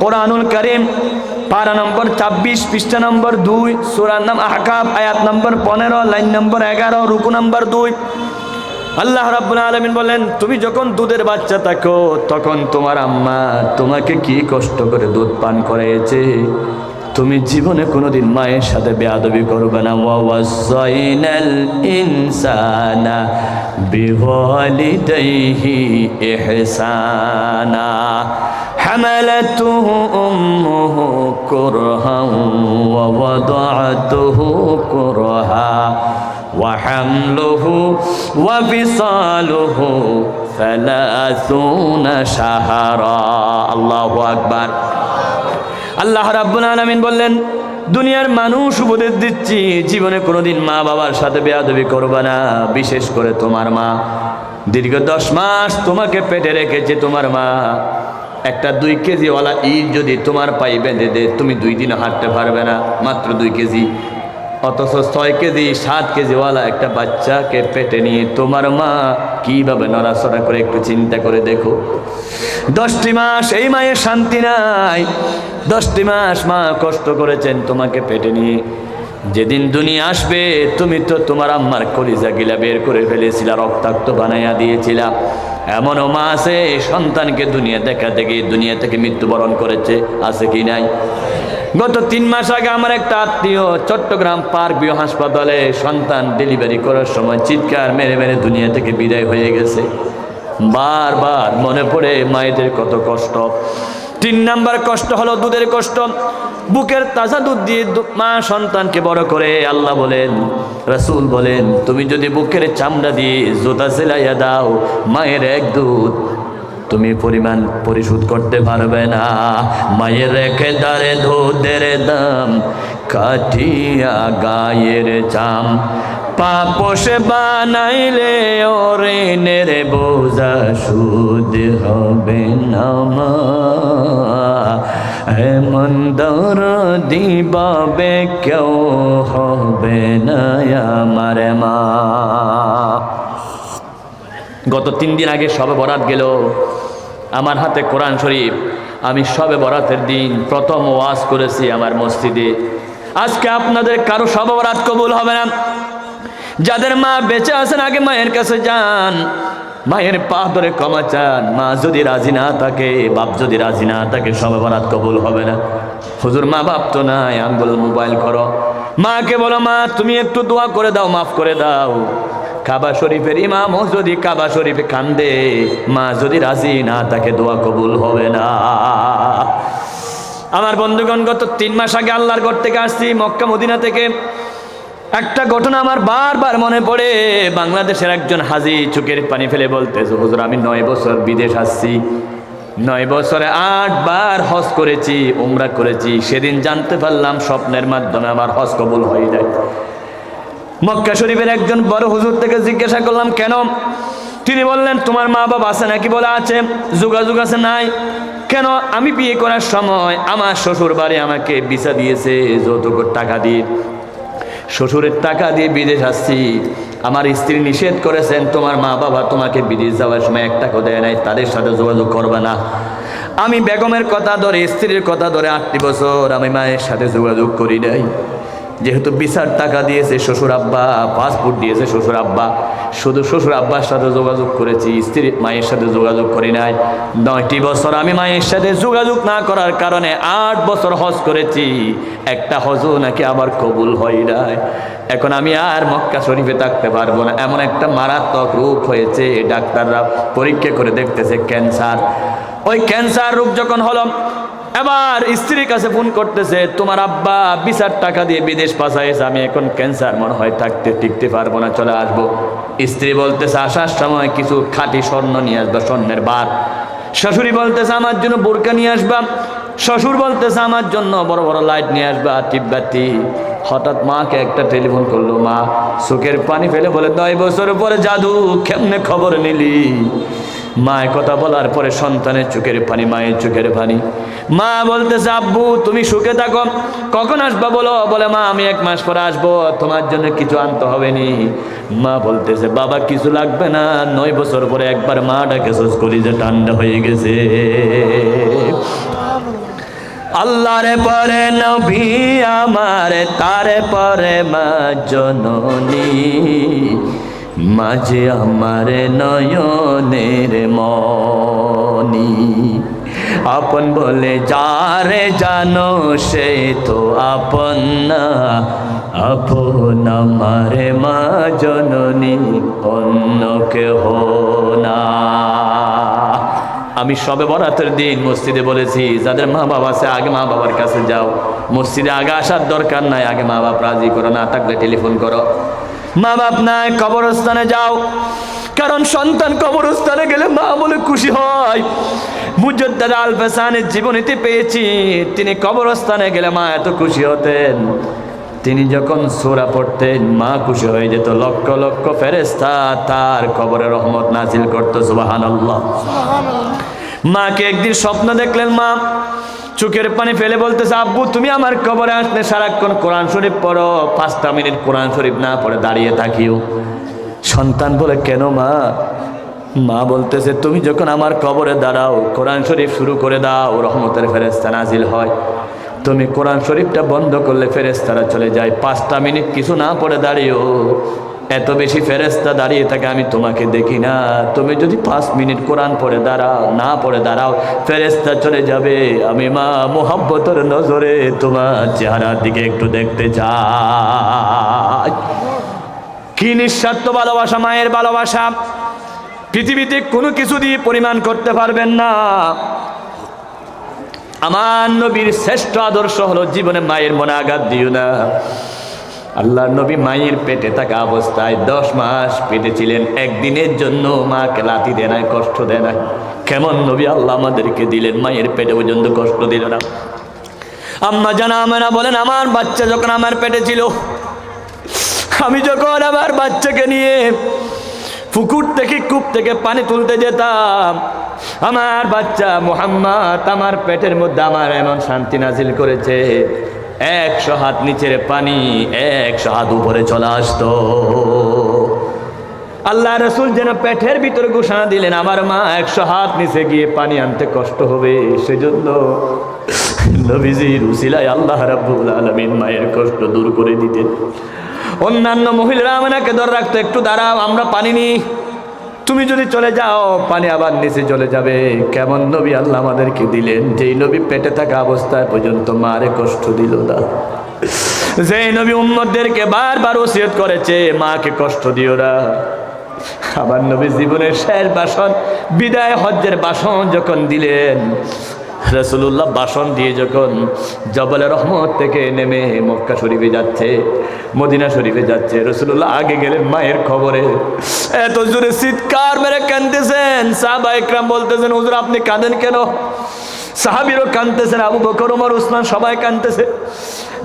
কোরআনুল কারীম পারা নম্বর 26 পৃষ্ঠা নম্বর 2 সূরার নাম আহকাফ আয়াত নম্বর 15 লাইন নম্বর 11 রুকু নম্বর 2। আল্লাহ রাব্বুল আলামিন বলেন, তুমি যখন দুধের বাচ্চা থাকো তখন তোমার আম্মা তোমাকে কি কষ্ট করে দুধ পান করাইছে, তুমি জীবনে কোনোদিন মায়ের সাথে বেয়াদবি করবে না। ওয়া ওয়াসাইনাল ইনসানা বিওয়ালিদাইহি ইহসানা হামালাতুহু উম্মুহু কুরহান ওয়া ওয়াদাআতুহু কুরহা ওয়া হামলুহু ওয়া ফিসালুহু 30 শাহরা। আল্লাহু আকবার। আল্লাহ রাব্বুল আলামিন বললেন, দুনিয়ার মানুষ উপদেশ দিচ্ছি, জীবনে কোনোদিন মা বাবার সাথে বেয়াদবি করবে না। বিশেষ করে তোমার মা দীর্ঘ 10 মাস তোমাকে পেটে রেখেছে। তোমার মা একটা 2 কেজিওয়ালা ইট যদি তোমার পায়ে বেঁধে দে, তুমি 2 দিন হাঁটতে পারবে না, মাত্র 2 কেজি। অথচ 6 কেজি 7 কেজিওয়ালা একটা বাচ্চাকে পেটে নিয়ে তোমার মা কিভাবে নড়াচড়া করে, একটু চিন্তা করে দেখো। 10টি মাস এই মায়ের শান্তি নাই। 10টি মাস মা কষ্ট করেছেন তোমাকে পেটে নিয়ে। যেদিন দুনিয়া আসবে তুমি তো তোমার আম্মার কলিজা গিলা বের করে ফেলেছিলা, রক্তাক্ত বানাইয়া দিয়েছিলা। এমনও মা আছে সন্তানকে দুনিয়া দেখাতে গিয়ে দুনিয়া থেকে মৃত্যুবরণ করেছে, আছে কি নাই? গত 3 মাস আগে আমার একটা আত্মীয় চট্টগ্রাম পার্ক বিও হাসপাতালে সন্তান ডেলিভারি করার সময় চিৎকার মেরে মেরে দুনিয়া থেকে বিদায় হয়ে গেছে। বারবার মনে পড়ে মায়েদের কত কষ্ট। 3 নাম্বার কষ্ট হলো দুধের কষ্ট। বুকের তাজা দুধ দিয়ে মা সন্তানকে বড় করে। আল্লাহ বলেন, রাসূল বলেন, তুমি যদি বুকের চামড়া দিয়ে জুতা সেলাইয়া দাও, মায়ের এক দুধ তুমি পরিমাণ পরিশোধ করতে পারবে না। মায়ের রেখে দারে দুধের দাম কাঠিয়া গায়ের চাম, পাপোষে বানাইলে ঋণের বোঝা সুদ হবে না মা। এমন দরদি বাবে কেউ হবে না আমার মা। গত 3 দিন আগে শবে বরাত গেল, আমার হাতে কোরআন শরীফ। আমি শবে বরাতের দিন প্রথম ওয়াজ করেছি আমার মসজিদে। আজকে আপনাদের কারো শবে বরাত কবুল হবে না। যাদের মা বেঁচে আছেন আগে মায়ের কাছে যান, মায়ের পা ধরে ক্ষমা চান। মা যদি রাজি না থাকে, বাপ যদি রাজি না থাকে, শবে বরাত কবুল হবে না। হুজুর মা বাপ তো নাই, আমি বলো মোবাইল করো, মাকে বলো মা তুমি একটু দোয়া করে দাও, মাফ করে দাও। কাবা শরীফের ইমামও যদি কাবা শরীফে কান্দে, মা যদি রাজি না থাকে, দোয়া কবুল হবে না। আমার বন্ধুগণ, গত 3 মাস আগে আল্লাহর ঘর থেকে আসছি, মক্কা মদিনা থেকে। একটা ঘটনা আমার বারবার মনে পড়ে। বাংলাদেশের একজন হাজি চোখের পানি ফেলে বলতেছে, হুজুর আমি 9 বছর বিদেশ আসছি, 9 বছরে 8 বার হজ করেছি, উমরা করেছি। সেদিন জানতে পারলাম স্বপ্নের মাধ্যমে আমার হজ কবুল হয়ে যায়। মক্কা শরীফের একজন বড় হুজুর থেকে জিজ্ঞাসা করলাম কেন? তিনি বললেন, তোমার মা বাবা আছে নাকি? বলে আছে। যোগাযোগ আছে? নাই। কেন? আমি বিয়ে করার সময় আমার শ্বশুর বাড়ি আমাকে ভিসা দিয়েছে যৌতুক টাকা দিয়ে, শ্বশুরের টাকা দিয়ে বিদেশ আসছি। আমার স্ত্রী নিষেধ করেছেন, তোমার মা বাবা তোমাকে বিদেশ যাওয়ার সময় 1 টাকা দেয় নাই, তাদের সাথে যোগাযোগ করবে না। আমি বেগমের কথা ধরে, স্ত্রীর কথা ধরে 8টি বছর আমি মায়ের সাথে যোগাযোগ করি নাই। যেহেতু ভিসার টাকা দিয়েছে শ্বশুর আব্বা, পাসপোর্ট দিয়েছে শ্বশুর আব্বা, শুধু শ্বশুর আব্বার সাথে যোগাযোগ করেছি, স্ত্রী মায়ের সাথে যোগাযোগ করি নাই। 9টি বছর আমি মায়ের সাথে যোগাযোগ না করার কারণে 8 বছর হজ করেছি, একটা হজও নাকি আবার কবুল হয় নাই। এখন আমি আর মক্কা শরীফে থাকতে পারবো না। এমন একটা মারাত্মক রোগ হয়েছে, ডাক্তাররা পরীক্ষা করে দেখতেছে ক্যান্সার। ওই ক্যান্সার রোগ যখন হলো, এবার স্ত্রীর কাছে ফোন করতেছে, তোমার আব্বা ভিসার টাকা দিয়ে বিদেশ পাঠাইছে, আমি এখন ক্যান্সার মনে হয় টিকতে পারবো না, চলে আসবো। স্ত্রী বলতেছে আসার সময় কিছু খাঁটি স্বর্ণ নিয়ে আসবা, স্বর্ণের বার। শাশুড়ি বলতেছে আমার জন্য বোরকা নিয়ে আসবা। শ্বশুর বলতেছে আমার জন্য বড় বড় লাইট নিয়ে আসবা, টিপবাতি। হঠাৎ মাকে একটা টেলিফোন করলো, মা চোখের পানি ফেলে বলে, 9 বছর পরে জাদু, কেমনে খবর নিলি? মায়ের কথা বলার পরে সন্তানের চোখের পানি, মায়ের চোখের পানি। মা বলতেছে আব্বু তুমি সুখে থাকো, কখন আসবা বলো? বলে মা আমি 1 মাস পরে আসবো, তোমার জন্য কিছু আনতে হবে নি। মা বলতেছে বাবা কিছু লাগবে না, 9 বছর পরে একবার মা ডাকে সোজ করি যে ঠান্ডা হয়ে গেছে। আল্লাহরে পরে নবী আমার, তারে পরে মা জননী, মাঝে আমার নয়নের মনি। আপন বলে যারে জানো সে তো আপন না, আপন আমার মা জননী, অন্য কেহ না। আমি সবে বরাতের দিন মসজিদে বলেছি, যাদের মা বাবা আছে আগে মা বাবার কাছে যাও। মসজিদে আগে আসার দরকার নাই, আগে মা বাপ রাজি করো, না থাকলে টেলিফোন করো। মা বাপ নাই কবরস্থানে যাও, কারণ সন্তান কবরস্থানে গেলে মা বলে খুশি হয়। মুজাদ্দিদ আল ফাসানের জীবনীতে পেয়েছি, তিনি কবরস্থানে গেলে মা এত খুশি হতেন। তিনি যখন সূরা পড়তেন মা খুশি হয়ে যেত, লক্ষ লক্ষ ফেরেশতা তার কবরে রহমত নাজিল করত। সুবহানাল্লাহ। মাকে একদিন স্বপ্ন দেখলেন, মা চোখের পানি ফেলে বলতেছে, আব্বু তুমি আমার কবরে আসলে সারাক্ষণ কোরআন শরীফ পড়ো, 5টা মিনিট কোরআন শরীফ না পড়ে দাঁড়িয়ে থাকিও। সন্তান বলে, কেন মা? মা বলতেছে, তুমি যখন আমার কবরে দাঁড়াও কোরআন শরীফ শুরু করে দাও, রহমতের ফেরেশতা নাজিল হয়। তুমি কোরআন শরীফটা বন্ধ করলে ফেরেশতারা চলে যায়, 5টা মিনিট কিছু না পড়ে দাঁড়িয়েও এত বেশি ফেরেশতা দাঁড়িয়ে থাকে আমি তোমাকে দেখি না। তুমি যদি 5 মিনিট কোরআন পড়ে দাঁড়াও, না পড়ে দাঁড়াও, ফেরেশতা চলে যাবে। আমি মা মোহাব্বতের নজরে তোমার চেহারার দিকে একটু দেখতে চাই। কি নিঃস্বার্থ ভালোবাসা মায়ের ভালোবাসা, পৃথিবীতে কোনো কিছু দিয়ে পরিমাণ করতে পারবেন না। আমার নবীর শ্রেষ্ঠ আদর্শ হলো জীবনে মায়ের মনে আঘাত দিও না। আল্লাহর নবী মায়ের পেটে থাকা অবস্থায় 10 মাস পেটে ছিলেন, একদিনের জন্য মাকে লাথি দেয় নাই, কষ্ট দেয় নাই। কেমন নবী আল্লাহ আমাদেরকে দিলেন, মায়ের পেটে পর্যন্ত কষ্ট দিল না। আম্মা জানা আমেনা বলেন, আমার বাচ্চা যখন আমার পেটে ছিল, আমি যখন আমার বাচ্চাকে নিয়ে পুকুর থেকে কূপ থেকে পানি তুলতে যেতাম, আমার বাচ্চা মুহাম্মদ আমার পেটের মধ্যে আমার এমন শান্তি নাজিল করেছে, 100 হাত নিচের পানি 100 হাত উপরে চলে আসতো। আল্লাহ রাসূল যেন পেটের ভিতরে ঘোষণা দিলেন, আমার মা 100 হাত নিচে গিয়ে পানি আনতে কষ্ট হবে, সেজন্য নবীজির উসিলায় আল্লাহ রাব্বুল আলামিন মায়ের কষ্ট দূর করে দিতেন। অন্যান্য মহিলারা আমাকে ধরে রাখতো, একটু দাঁড়াও আমরা পানি নিই, তুমি যদি চলে যাও পানি আবার নিচে চলে যাবে। কেমন নবী আল্লাহ আমাদেরকে দিলেন, যেই নবী পেটে থাকা অবস্থায় পর্যন্ত মারে কষ্ট দিল না। যেই নবী উম্মতদেরকে বারবার ওসিয়ত করেছে, মাকে কষ্ট দিও না। আমার নবী জীবনের শেষ ভাষণ, বিদায় হজ্জের ভাষণ যখন দিলেন, রাসূলুল্লাহ ভাষণ দিয়ে যখন জবলে রহমত থেকে নেমে মক্কা শরীফে যাচ্ছে, মদিনা শরীফে যাচ্ছে, রাসূলুল্লাহ আগে গেলেন মায়ের খবরে, এত জোরে চিৎকার মেরে কাঁদতেছেন। সাহাবা ইকরাম বলতেছেন, হুজুর আপনি কাঁদেন কেন? সাহাবীরও কাঁদতেছেন, আবু বকর ওমর উসমান সবাই কাঁদতেছে।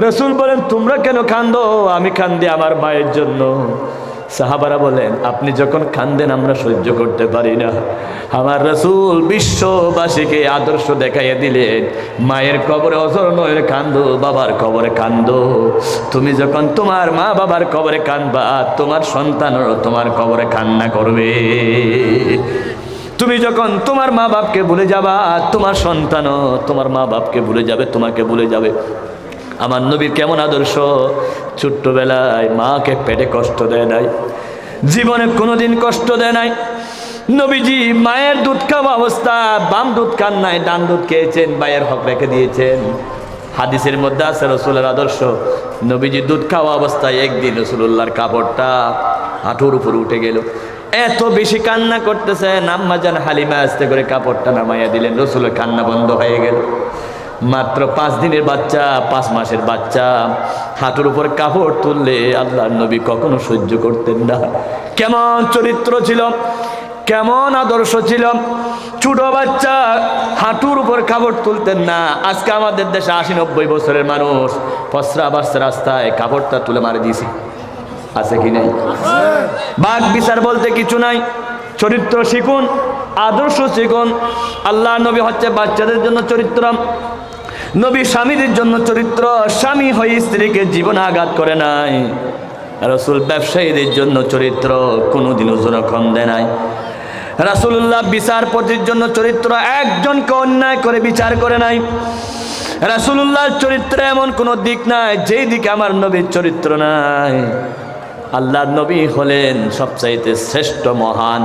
রাসূল বলেন, তোমরা কেন কাঁদো? আমি কাঁদি আমার মায়ের জন্য। সাহাবারা বলেন, আপনি যখন কাঁদেন আমরা সহ্য করতে পারি না। আমার রাসূল বিশ্ববাসীকে আদর্শ দেখাইয়া দিলেন, মায়ের কবরে অজর নয় কান্দো, বাবার কবরে কান্দো। তুমি যখন তোমার মা বাবার কবরে কাঁদবা, তোমার সন্তানও তোমার কবরে কান্না করবে। তুমি যখন তোমার মা বাপকে ভুলে যাবা, তোমার সন্তানও তোমার মা বাপকে ভুলে যাবে, তোমাকে ভুলে যাবে। আমার নবীর কেমন আদর্শ, ছোট্টবেলায় মাকে পেটে কষ্ট দেয় নাই, জীবনে কোনোদিন কষ্ট দেয় নাই। নবীজি মায়ের দুধ খাওয়া অবস্থা, বাম দুধ খান নাই, ডান দুধ খেয়েছেন, মায়ের হক রেখে দিয়েছেন। হাদিসের মধ্যে আছে রাসূলের আদর্শ, নবীজি দুধ খাওয়া অবস্থায় একদিন রাসূলুল্লাহর কাপড়টা হাঁটুর উপর উঠে গেল, এত বেশি কান্না করতেছেন। আম্মা জান হালিমা আস্তে করে কাপড়টা নামাইয়া দিলেন, রাসূলের কান্না বন্ধ হয়ে গেল। মাত্র 5 দিনের বাচ্চা, 5 মাসের বাচ্চা হাঁটুর উপর কাপড় তুললে আল্লাহর নবী কখনো সহ্য করতেন না। কেমন চরিত্র ছিল, কেমন আদর্শ ছিল। ছোট বাচ্চা হাঁটুর উপর কাপড় তুলতেন না। আজকে আমাদের দেশে 80-90 বছরের মানুষ পসরা বাসছে রাস্তায়, কাপড়টা তুলে মারে দিয়েছি, আছে কি নাই? বাঘ বিচার বলতে কিছু নাই। চরিত্র শিখুন, আদর্শ শিখুন। আল্লাহ নবী হচ্ছে বাচ্চাদের জন্য চরিত্র, নবী স্বামীদের জন্য চরিত্র। স্বামী হয়ে স্ত্রীকে জীবন আঘাত করে নাই। রাসূল ব্যবসায়ীদের জন্য চরিত্র, কোনোদিনও জনক্ষণ দেয় নাই। রাসূলুল্লাহ বিচারপতির জন্য চরিত্র, একজনকে অন্যায় করে বিচার করে নাই। রাসূলুল্লাহর চরিত্রে এমন কোন দিক নাই যেই দিকে আমার নবীর চরিত্র নাই। আল্লাহর নবী হলেন সবচাইতে শ্রেষ্ঠ মহান